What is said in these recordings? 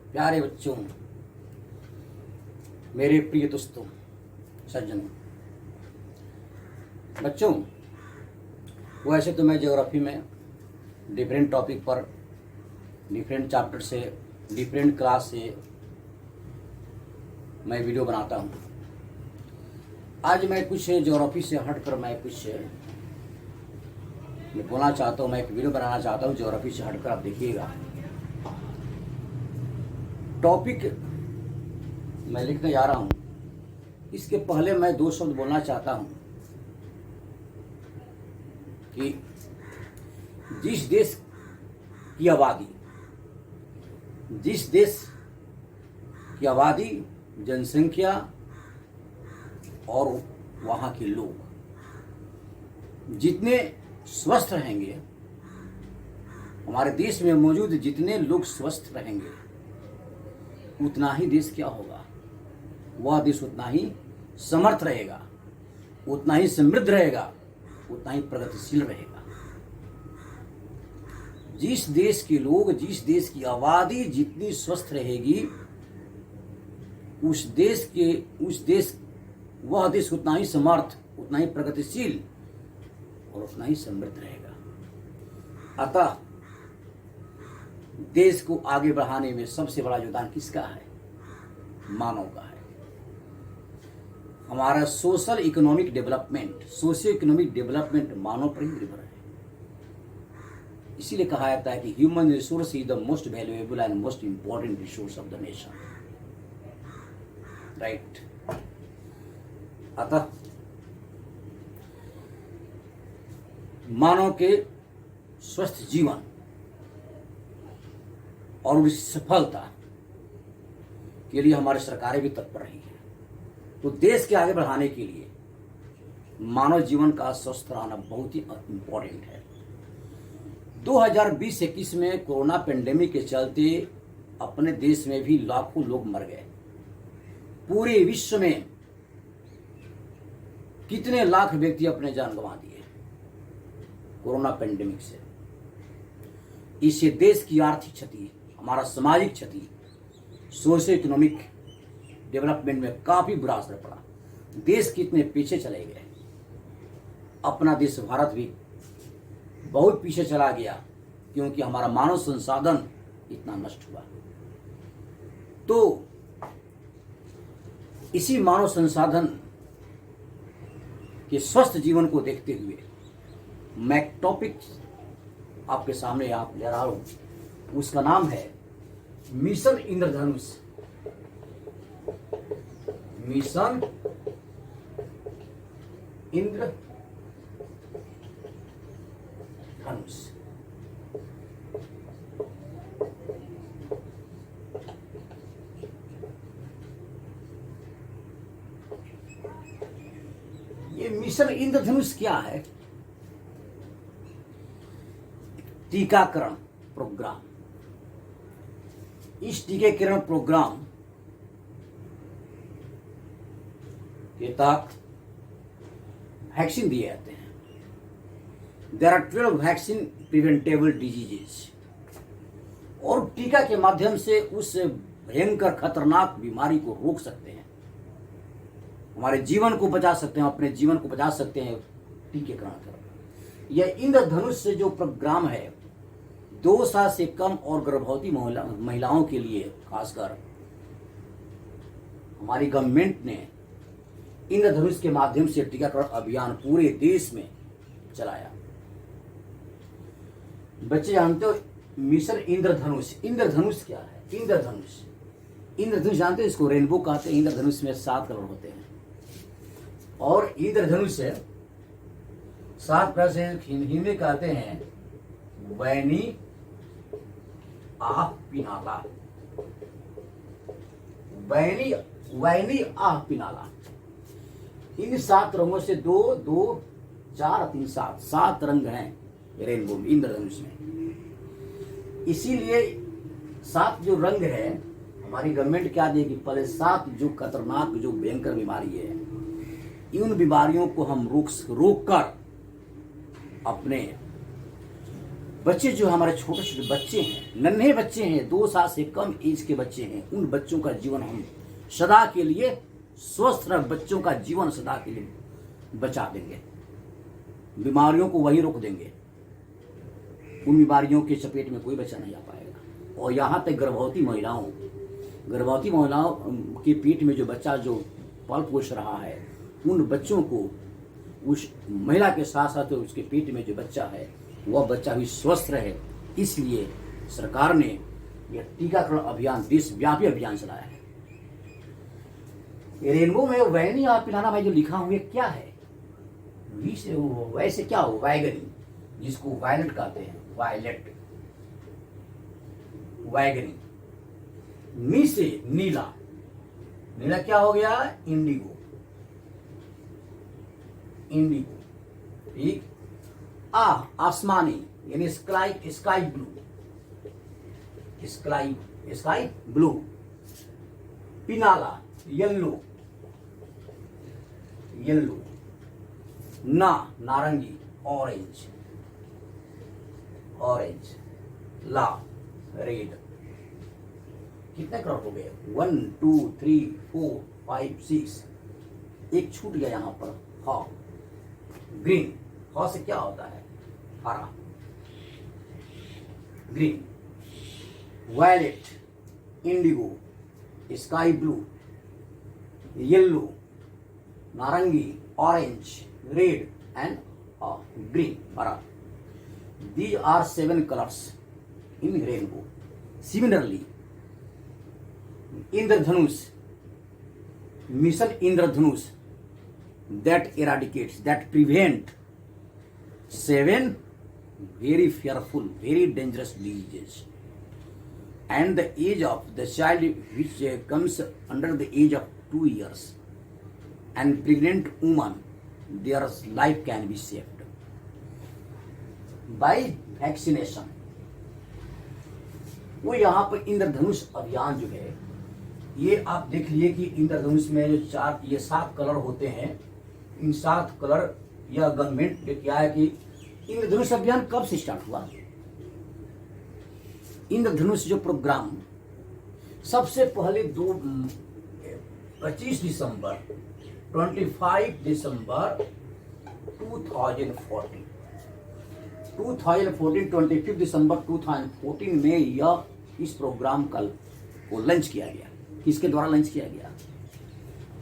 प्यारे बच्चों, मेरे प्रिय दोस्तों, सज्जनों, बच्चों, वैसे तो मैं ज्योग्राफी में डिफरेंट टॉपिक पर डिफरेंट चैप्टर से डिफरेंट क्लास से मैं वीडियो बनाता हूँ। आज मैं कुछ ज्योग्राफी से हटकर मैं बोलना चाहता हूँ। मैं एक वीडियो बनाना चाहता हूँ ज्योग्राफी से हटकर। आप देखिएगा, टॉपिक मैं लिखने जा रहा हूँ। इसके पहले मैं दो शब्द बोलना चाहता हूँ कि जिस देश की आबादी, जनसंख्या और वहाँ के लोग जितने स्वस्थ रहेंगे, हमारे देश में मौजूद जितने लोग स्वस्थ रहेंगे, उतना ही देश क्या होगा, वह देश उतना ही समर्थ रहेगा, उतना ही समृद्ध रहेगा, उतना ही प्रगतिशील रहेगा। जिस देश के लोग, जिस देश की आबादी जितनी स्वस्थ रहेगी, वह देश उतना ही समर्थ, उतना ही प्रगतिशील और उतना ही समृद्ध रहेगा। अतः देश को आगे बढ़ाने में सबसे बड़ा योगदान किसका है? मानव का है। हमारा सोशियो इकोनॉमिक डेवलपमेंट मानव पर ही निर्भर है। इसीलिए कहा जाता है कि human resource is the most valuable and most important resource of the nation. Right. अतः मानव के स्वस्थ जीवन और उसकी सफलता के लिए हमारी सरकारें भी तत्पर रही हैं। तो देश के आगे बढ़ाने के लिए मानव जीवन का स्वस्थ रहना बहुत ही इम्पोर्टेंट है। 2020-21 में कोरोना पेंडेमिक के चलते अपने देश में भी लाखों लोग मर गए। पूरे विश्व में कितने लाख व्यक्ति अपने जान गंवा दिए कोरोना पेंडेमिक से। इससे देश की आर्थिक क्षति, हमारा सामाजिक क्षति, सोशियो इकोनॉमिक डेवलपमेंट में काफी बुरा असर पड़ा। देश कितने पीछे चले गए। अपना देश भारत भी बहुत पीछे चला गया, क्योंकि हमारा मानव संसाधन इतना नष्ट हुआ। तो इसी मानव संसाधन के स्वस्थ जीवन को देखते हुए मैं एक टॉपिक आपके सामने आप ले रहा हूं। उसका नाम है मिशन इंद्रधनुष। मिशन इंद्रधनुष। ये मिशन इंद्रधनुष क्या है? टीकाकरण प्रोग्राम। इस टीकाकरण प्रोग्राम के तहत वैक्सीन दिए जाते हैं। There are 12 vaccine preventable diseases. और टीका के माध्यम से उस भयंकर खतरनाक बीमारी को रोक सकते हैं, हमारे जीवन को बचा सकते हैं, अपने जीवन को बचा सकते हैं टीकाकरण कर। यह इंद्रधनुष से जो प्रोग्राम है, 2 साल से कम और गर्भवती महिलाओं के लिए खासकर हमारी गवर्नमेंट ने इंद्रधनुष के माध्यम से टीकाकरण अभियान पूरे देश में चलाया। बच्चे जानते हो मिशन इंद्रधनुष? इंद्रधनुष क्या है? इंद्रधनुष जानते हो? इसको रेनबो कहते हैं। इंद्रधनुष में 7 कलर होते हैं और इंद्रधनुष है 7 कलर से हिंदी में कहते हैं वैनी आह पिनाला। वैनी आह पिनाला। इन 7 रंगों से 2, 2, 4, 3, 7 रंग हैं रेनबो में, इंद्रधनुष में। इसीलिए 7 जो रंग है, हमारी गवर्नमेंट क्या देगी? पहले 7 जो खतरनाक, जो भयंकर बीमारी है, इन बीमारियों को हम रोक कर अपने बच्चे जो हमारे छोटे छोटे बच्चे हैं, नन्हे बच्चे हैं, 2 साल से कम एज के बच्चे हैं, उन बच्चों का जीवन हम सदा के लिए, स्वस्थ बच्चों का जीवन सदा के लिए बचा देंगे। बीमारियों को वही रोक देंगे। उन बीमारियों के चपेट में कोई बच्चा नहीं आ पाएगा। और यहाँ तक गर्भवती महिलाओं के पेट में जो बच्चा जो पल पोष रहा है, उन बच्चों को, उस महिला के साथ साथ उसके पेट में जो बच्चा है वह बच्चा भी स्वस्थ रहे, इसलिए सरकार ने यह टीकाकरण अभियान, देशव्यापी अभियान चलाया है। रेनबो में वैगनी और पिलाना भाई जो लिखा हुआ क्या है, वैसे क्या हो, वैगनी, जिसको वायलेट कहते हैं, वायलेट, वैगनी। नी से नीला, नीला क्या हो गया, इंडिगो, इंडिगो, ठीक। आसमानी यानी स्काई ब्लू, स्काई ब्लू। पिनाला येलो, नारंगी, ऑरेंज, ला रेड। कितने कलर हो गए, 1 2 3 4 5 6, एक छूट गया यहाँ पर, हा, ग्रीन। हा से क्या होता है, हरा, green. Violet, indigo, sky blue, yellow, नारंगी, ऑरेंज, रेड एंड ग्रीन, हरा। These are 7 colors in rainbow. Similarly, Indradhanush, mission Indradhanush, that eradicates, that prevent 7 very fearful, very dangerous diseases. And the age of the child which comes under the age of 2 years and pregnant woman, their life can be saved by vaccination. वो यहाँ पर इंद्रधनुष अभियान जो है, ये आप देख लिए कि इंद्रधनुष में जो ये 7 कलर होते हैं, इन 7 कलर, यह गवर्नमेंट ने किया है कि इंद्रधनुष अभियान कब से स्टार्ट हुआ। इंद्रधनुष जो प्रोग्राम सबसे पहले 25 दिसंबर 2014 25 दिसंबर 2014 में यह इस प्रोग्राम को लॉन्च किया गया। किसके द्वारा लॉन्च किया गया,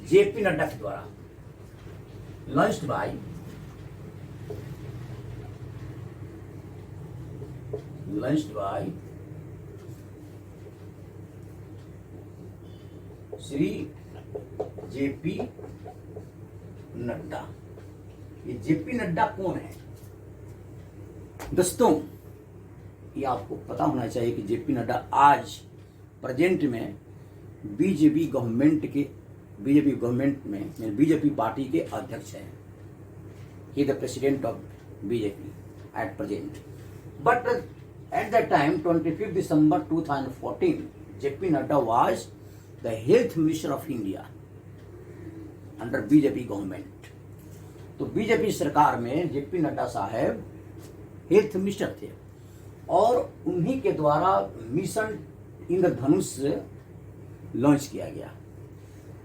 जेपी नड्डा के द्वारा। Launched by Shri JP Nadda. ये जेपी नड्डा कौन है दोस्तों, ये आपको पता होना चाहिए कि जेपी नड्डा आज प्रेजेंट में बीजेपी गवर्नमेंट में बीजेपी पार्टी के अध्यक्ष हैं। He the president of BJP at present. But at the time 25 December 2014 JP Nadda was the health minister of India under BJP government. तो बीजेपी सरकार में जेपी नड्डा साहब हेल्थ मिनिस्टर थे और उन्हीं के द्वारा मिशन इंद्रधनुष लॉन्च किया गया।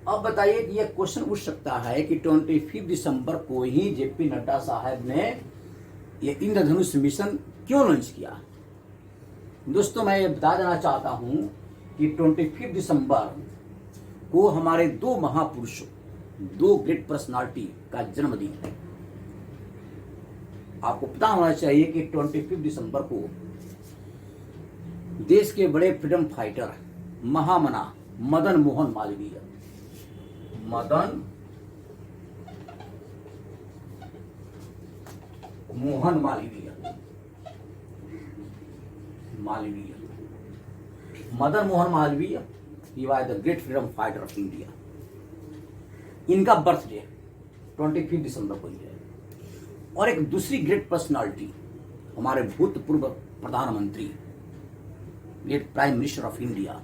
अब बताइए कि यह क्वेश्चन उठ सकता है कि 25 दिसंबर को ही जेपी नड्डा साहब ने यह इंद्रधनुष मिशन क्यों लॉन्च किया। दोस्तों, मैं ये बता देना चाहता हूं कि 25 दिसंबर को हमारे 2 महापुरुषों, 2 ग्रेट पर्सनालिटी का जन्मदिन है। आपको पता होना चाहिए कि 25 दिसंबर को देश के बड़े freedom fighter Mahamana Madan Mohan Malviya, Madan Mohan Malviya, he was the great freedom fighter of India. इनका बर्थडे 25 दिसंबर को ही है। और एक दूसरी ग्रेट पर्सनालिटी, हमारे भूतपूर्व प्रधानमंत्री, great prime minister of India,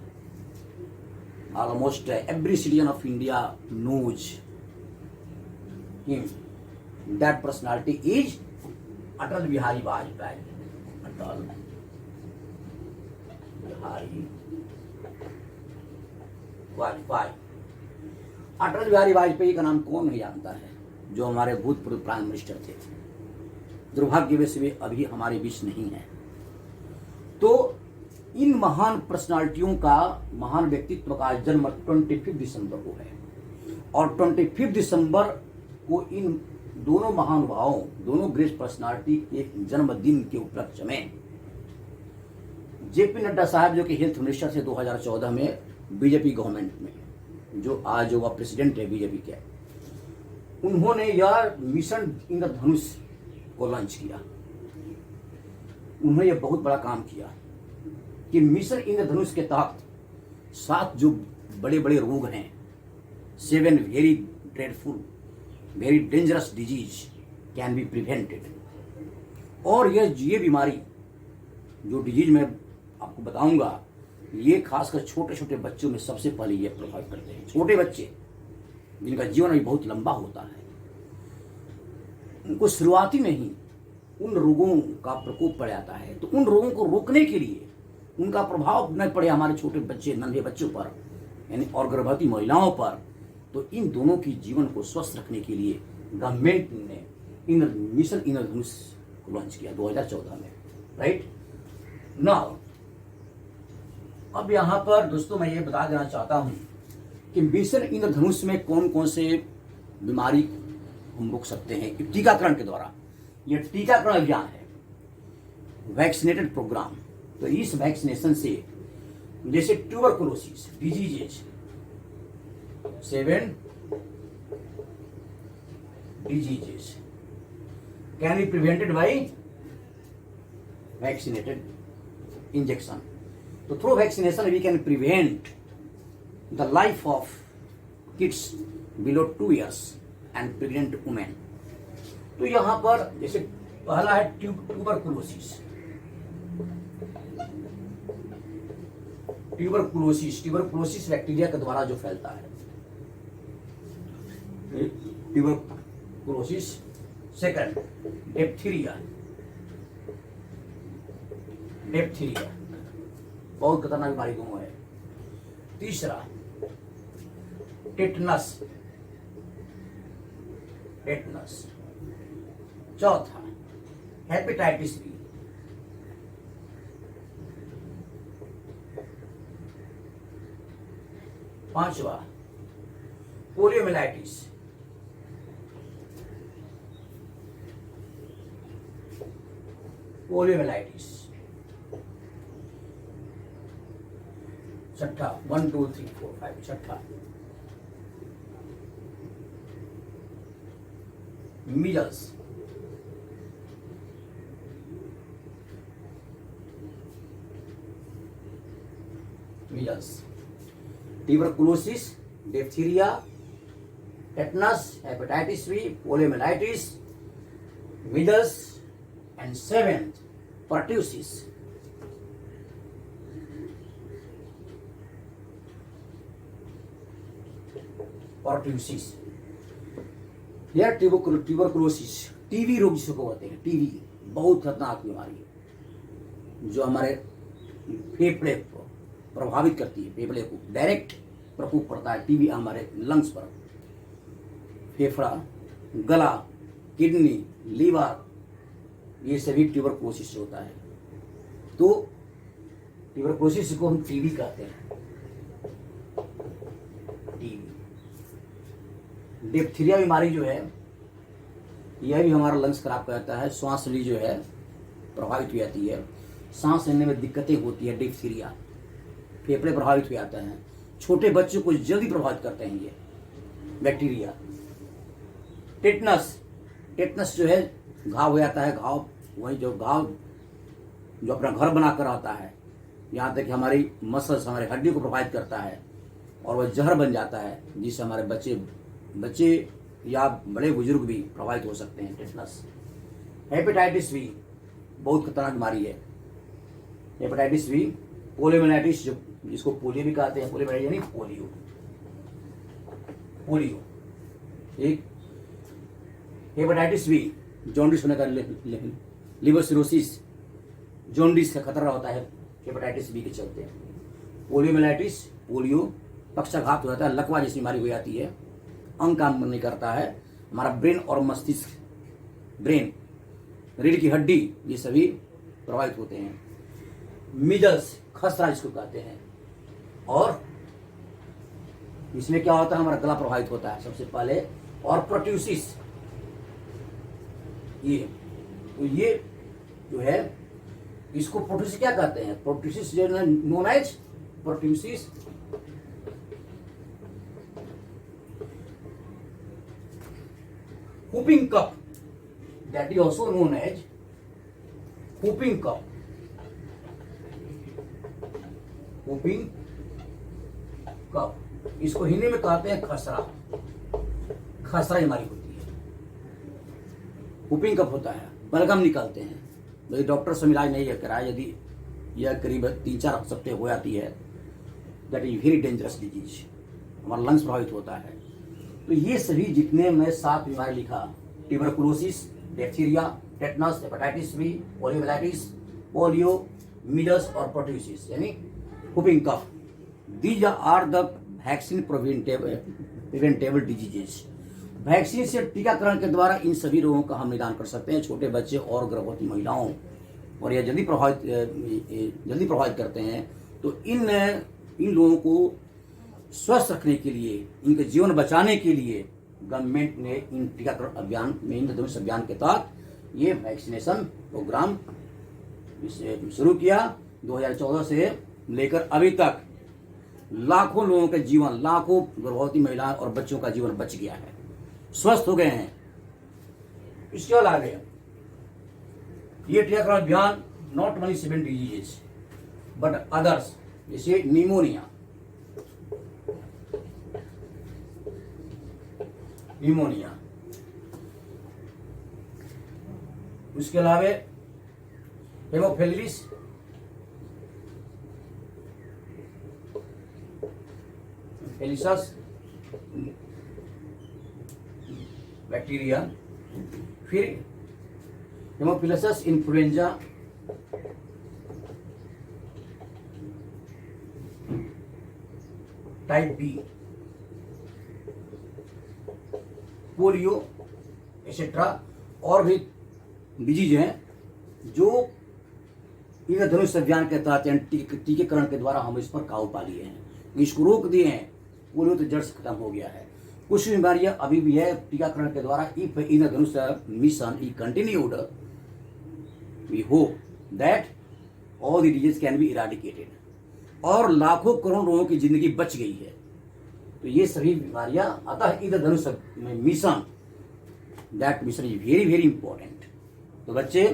almost every citizen of India knows him. That personality is Atal Bihari Vajpayee. Atal Bihari Vajpayee. Atal Bihari Vajpayee का नाम कौन नहीं जानता है, जो हमारे भूतपूर्व प्राइम मिनिस्टर थे। दुर्भाग्यवश वे अभी हमारे बीच नहीं है। तो इन महान पर्सनालिटियों का, महान व्यक्तित्व का जन्म 25 दिसंबर को है, और 25 दिसंबर को इन दोनों महानुभावों, दोनों ग्रेट पर्सनालिटी के जन्मदिन के उपलक्ष्य में जेपी नड्डा साहब, जो कि हेल्थ मिनिस्टर थे 2014 में बीजेपी गवर्नमेंट में, जो आज वह प्रेसिडेंट है बीजेपी के, उन्होंने यह मिशन इंद्रधनुष को लॉन्च किया। उन्होंने यह बहुत बड़ा काम किया कि मिशन इंद्रधनुष के तहत 7 जो बड़े बड़े रोग हैं, 7 very dreadful, very dangerous disease can be prevented. और ये बीमारी, जो डिजीज मैं आपको बताऊंगा, ये खासकर छोटे छोटे बच्चों में सबसे पहले ये प्रभावित करते हैं। छोटे बच्चे जिनका जीवन अभी बहुत लंबा होता है, उनको शुरुआती में ही उन रोगों का प्रकोप पड़ जाता है। तो उन रोगों को रोकने के लिए, उनका प्रभाव न पड़े हमारे छोटे बच्चे, नन्हे बच्चों पर, यानी और गर्भवती महिलाओं पर, तो इन दोनों की जीवन को स्वस्थ रखने के लिए गवर्नमेंट ने मिशन इंद्रधनुष को लॉन्च किया 2014 में, राइट नाउ। अब यहाँ पर दोस्तों मैं ये बता देना चाहता हूँ कि मिशन इंद्रधनुष में कौन कौन से बीमारी हम रोक सकते हैं टीकाकरण के द्वारा। यह टीकाकरण अभियान है, वैक्सीनेटेड प्रोग्राम। तो इस वैक्सीनेशन से जैसे tuberculosis diseases, 7 diseases can be prevented by vaccinated injection. So through vaccination we can prevent the life of kids below 2 years and pregnant women. तो यहाँ पर जैसे पहला है ट्यूबरकुलोसिस। ट्यूबरकुलोसिस बैक्टीरिया के द्वारा जो फैलता है, ट्यूबरकुलोसिस। सेकंड, डिप्थीरिया बहुत खतरनाक बीमारी दोनों है। तीसरा टेटनस। चौथा हेपेटाइटिस बी। पांचवा पोलियोमाइलाइटिस। छठा 1 2 3 4 5 छठा measles. Tuberculosis, diphtheria, tetanus, hepatitis B, poliomyelitis, measles and 7th pertussis. यह ट्यूबरकुलोसिस टीबी रोग जिसको कहते हैं। टीबी बहुत खतरनाक बीमारी है जो हमारे फेफड़े को प्रभावित करती है। फेफड़े को डायरेक्ट प्रकोप पड़ता है टीबी हमारे लंग्स पर। फेफड़ा, गला, किडनी, लीवर, ये सभी ट्यूबरकुलोसिस से होता है। तो ट्यूबरकुलोसिस को हम टीबी कहते हैं। टीबी। डिप्थीरिया बीमारी जो है, यह भी हमारा लंग्स खराब करता है। श्वास नली जो है प्रभावित हो जाती है, सांस लेने में दिक्कतें होती है। डिप्थीरिया, फेफड़े प्रभावित हो जाते हैं। छोटे बच्चों को जल्दी प्रभावित करते हैं ये बैक्टीरिया। टेटनस जो है, घाव हो जाता है। घाव वही जो अपना घर बनाकर आता है, यहाँ तक कि हमारी मसल्स, हमारी हड्डी को प्रभावित करता है और वह जहर बन जाता है, जिससे हमारे बच्चे या बड़े बुजुर्ग भी प्रभावित हो सकते हैं। टेटनस। हेपेटाइटिस बी बहुत खतरनाक बीमारी है। Hepatitis B. पोलियोमाइलाइटिस, जो जिसको पोलियो भी कहते हैं। पोलियोमाइलाइटिस यानी पोलियो। एक हेपेटाइटिस बी, जॉन्डिस होने का, लिवर सिरोसिस, जॉन्डिस का खतरा होता है हेपेटाइटिस बी के चलते। पोलियोमाइलाइटिस, पोलियो पक्षाघात हो जाता है, लकवा जैसी बीमारी हो जाती है, अंग काम नहीं करता है, हमारा ब्रेन और मस्तिष्क, ब्रेन, रीढ़ की हड्डी, ये सभी प्रभावित होते हैं। मीजल्स, खसरा जिसको कहते हैं, और इसमें क्या होता है, हमारा गला प्रभावित होता है सबसे पहले। और प्रोट्यूसिस, ये जो है इसको प्रोट्यूसिस क्या कहते हैं, प्रोट्यूसिस जो है known as pertussis whooping cough, that is also known as whooping cough. whooping cough, इसको हिंदी में कहते हैं खसरा, खसरा बीमारी होती है। whooping cough होता है, बलगम निकलते हैं। यदि डॉक्टर से इलाज नहीं कराया, यदि यह करीब 3-4 हफ्ते हो जाती है, that is very dangerous disease, हमारा लंग्स प्रभावित होता है। तो ये सभी जितने मैं 7 बीमारी लिखा, tuberculosis, diphtheria, tetanus, hepatitis B, poliomyelitis, polio, measles और प्रोट्यूसिस यानी whooping cough, these are the vaccine preventable diseases. Vaccine से टीकाकरण के द्वारा इन सभी रोगों का हम निदान कर सकते हैं, छोटे बच्चे और गर्भवती महिलाओं, और यह जल्दी प्रभावित करते हैं। तो इन लोगों को स्वस्थ रखने के लिए, इनके जीवन बचाने के लिए गवर्नमेंट ने इन टीकाकरण अभियान में, इंद्रधनुष अभियान के तहत ये वैक्सीनेशन प्रोग्राम शुरू किया। 2014 से लेकर अभी तक लाखों लोगों के जीवन, लाखों गर्भवती महिलाएं और बच्चों का जीवन बच गया है, स्वस्थ हो गए हैं। इसके अलावा ये टीकाकरण अभियान not only 7 diseases but others, जैसे निमोनिया, उसके अलावा हेमोफिलिस, बैक्टीरिया, फिर haemophilus influenza, type B, polio etcetera, और भी डिजीज हैं जो इंद्रधनुष अभियान के तहत टीकाकरण के द्वारा हम इस पर काबू पा लिए हैं, इसको रोक दिए हैं। पोलियो तो जड़ से खत्म हो गया है। कुछ बीमारियां अभी भी है, टीकाकरण के द्वारा if Indradhanush mission is continued, we hope that all the disease can be eradicated, और लाखों करोड़ लोगों की जिंदगी बच गई है। तो ये सभी बीमारियां, अतः Indradhanush mission, that mission is very very important. तो बच्चे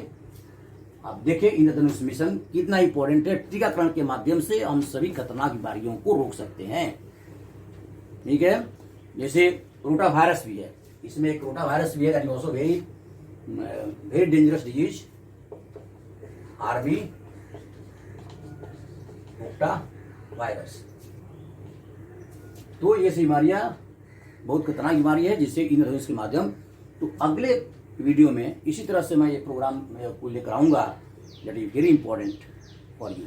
आप देखें इंद्रधनुष मिशन कितना इंपॉर्टेंट है। टीकाकरण के माध्यम से हम सभी खतरनाक बीमारियों को रोक सकते हैं, ठीक है। जैसे रोटा वायरस भी है, इसमें एक रोटा वायरस भी है, that is also very very dangerous disease, आरबी रोटा वायरस। तो ये बीमारियां बहुत खतरनाक बीमारी है, जिससे इंद्रधनुष के माध्यम। तो अगले वीडियो में इसी तरह से मैं ये प्रोग्राम को लेकर आऊंगा, that is very important for you.